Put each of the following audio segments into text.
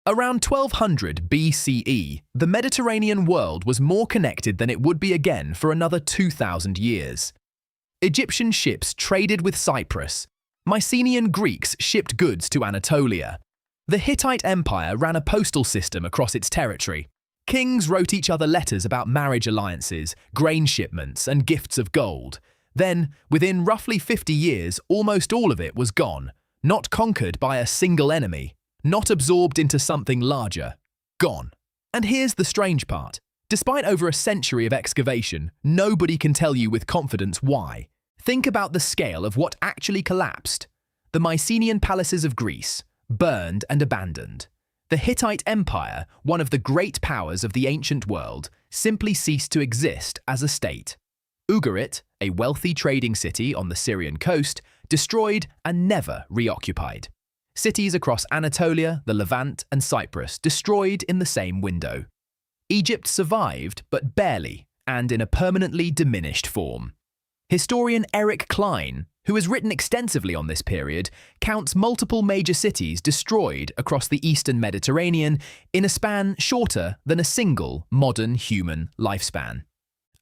Around 1200 BCE, the Mediterranean world was more connected than it would be again for another 2,000 years. Egyptian ships traded with Cyprus. Mycenaean Greeks shipped goods to Anatolia. The Hittite Empire ran a postal system across its territory. Kings wrote each other letters about marriage alliances, grain shipments, and gifts of gold. Then, within roughly 50 years, almost all of it was gone, not conquered by a single enemy, not absorbed into something larger. Gone. And here's the strange part. Despite over a century of excavation, nobody can tell you with confidence why. Think about the scale of what actually collapsed. The Mycenaean palaces of Greece, burned and abandoned. The Hittite Empire, one of the great powers of the ancient world, simply ceased to exist as a state. Ugarit, a wealthy trading city on the Syrian coast, destroyed and never reoccupied. Cities across Anatolia, the Levant, and Cyprus destroyed in the same window. Egypt survived, but barely, and in a permanently diminished form. Historian Eric Klein, who has written extensively on this period, counts multiple major cities destroyed across the eastern Mediterranean in a span shorter than a single modern human lifespan.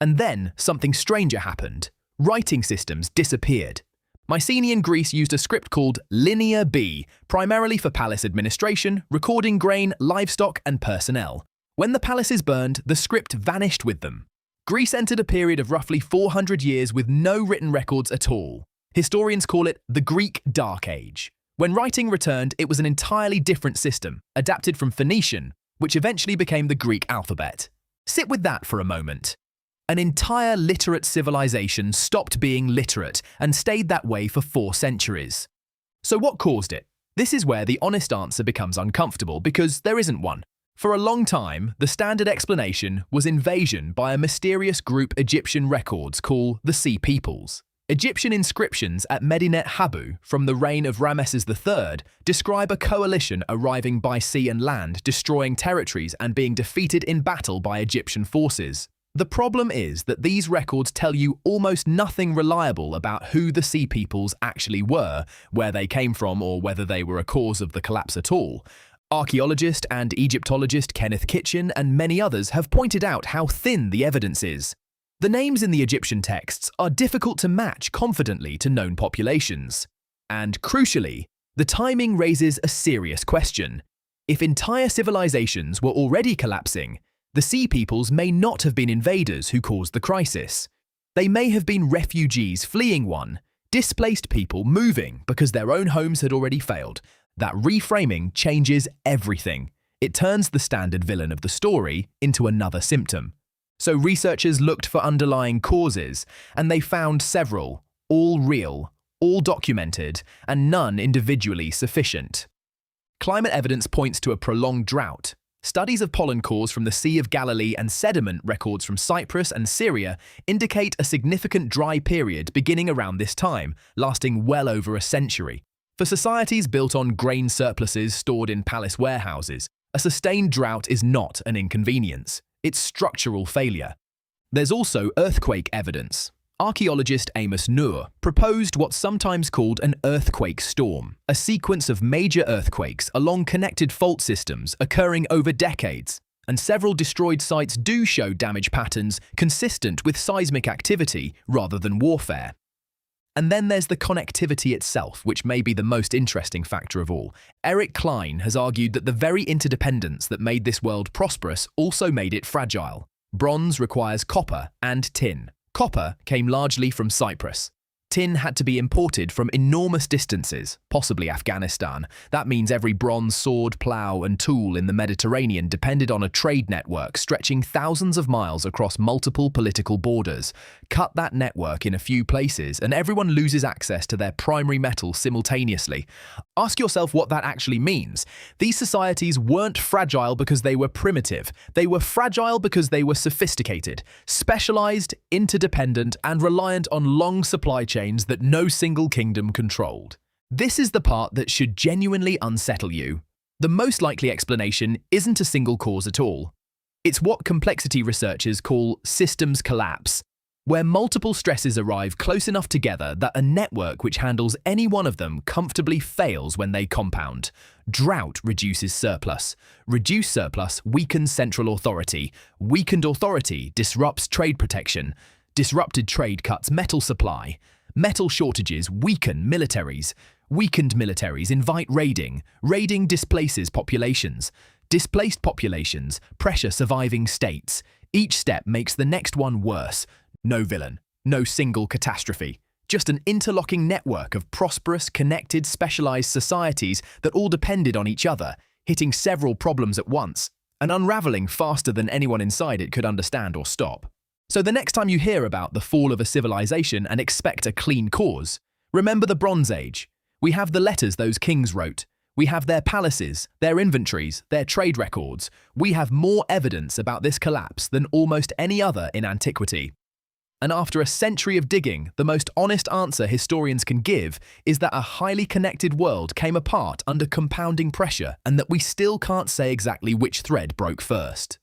And then something stranger happened. Writing systems disappeared. Mycenaean Greece used a script called Linear B, primarily for palace administration, recording grain, livestock, and personnel. When the palaces burned, the script vanished with them. Greece entered a period of roughly 400 years with no written records at all. Historians call it the Greek Dark Age. When writing returned, it was an entirely different system, adapted from Phoenician, which eventually became the Greek alphabet. Sit with that for a moment. An entire literate civilization stopped being literate and stayed that way for 4 centuries. So what caused it? This is where the honest answer becomes uncomfortable because there isn't one. For a long time, the standard explanation was invasion by a mysterious group Egyptian records called the Sea Peoples. Egyptian inscriptions at Medinet Habu from the reign of Ramesses III describe a coalition arriving by sea and land, destroying territories and being defeated in battle by Egyptian forces. The problem is that these records tell you almost nothing reliable about who the Sea Peoples actually were, where they came from, or whether they were a cause of the collapse at all. Archaeologist and Egyptologist Kenneth Kitchen and many others have pointed out how thin the evidence is. The names in the Egyptian texts are difficult to match confidently to known populations. And crucially, the timing raises a serious question. If entire civilizations were already collapsing, the Sea Peoples may not have been invaders who caused the crisis. They may have been refugees fleeing one, displaced people moving because their own homes had already failed. That reframing changes everything. It turns the standard villain of the story into another symptom. So researchers looked for underlying causes, and they found several, all real, all documented, and none individually sufficient. Climate evidence points to a prolonged drought. Studies of pollen cores from the Sea of Galilee and sediment records from Cyprus and Syria indicate a significant dry period beginning around this time, lasting well over a century. For societies built on grain surpluses stored in palace warehouses, a sustained drought is not an inconvenience. It's structural failure. There's also earthquake evidence. Archaeologist Amos Noor proposed what's sometimes called an earthquake storm, a sequence of major earthquakes along connected fault systems occurring over decades, and several destroyed sites do show damage patterns consistent with seismic activity rather than warfare. And then there's the connectivity itself, which may be the most interesting factor of all. Eric Klein has argued that the very interdependence that made this world prosperous also made it fragile. Bronze requires copper and tin. Copper came largely from Cyprus. Tin had to be imported from enormous distances, possibly Afghanistan. That means every bronze sword, plough, and tool in the Mediterranean depended on a trade network stretching thousands of miles across multiple political borders. Cut that network in a few places, and everyone loses access to their primary metal simultaneously. Ask yourself what that actually means. These societies weren't fragile because they were primitive. They were fragile because they were sophisticated, specialized, interdependent, and reliant on long supply chains that no single kingdom controlled. This is the part that should genuinely unsettle you. The most likely explanation isn't a single cause at all. It's what complexity researchers call systems collapse. where multiple stresses arrive close enough together that a network which handles any one of them comfortably fails when they compound. Drought reduces surplus. Reduced surplus weakens central authority. Weakened authority disrupts trade protection. Disrupted trade cuts metal supply. Metal shortages weaken militaries. Weakened militaries invite raiding. Raiding displaces populations. Displaced populations pressure surviving states. Each step makes the next one worse. No villain, no single catastrophe, just an interlocking network of prosperous, connected, specialized societies that all depended on each other, hitting several problems at once, and unraveling faster than anyone inside it could understand or stop. So the next time you hear about the fall of a civilization and expect a clean cause, remember the Bronze Age. We have the letters those kings wrote. We have their palaces, their inventories, their trade records. We have more evidence about this collapse than almost any other in antiquity. And after a century of digging, the most honest answer historians can give is that a highly connected world came apart under compounding pressure and that we still can't say exactly which thread broke first.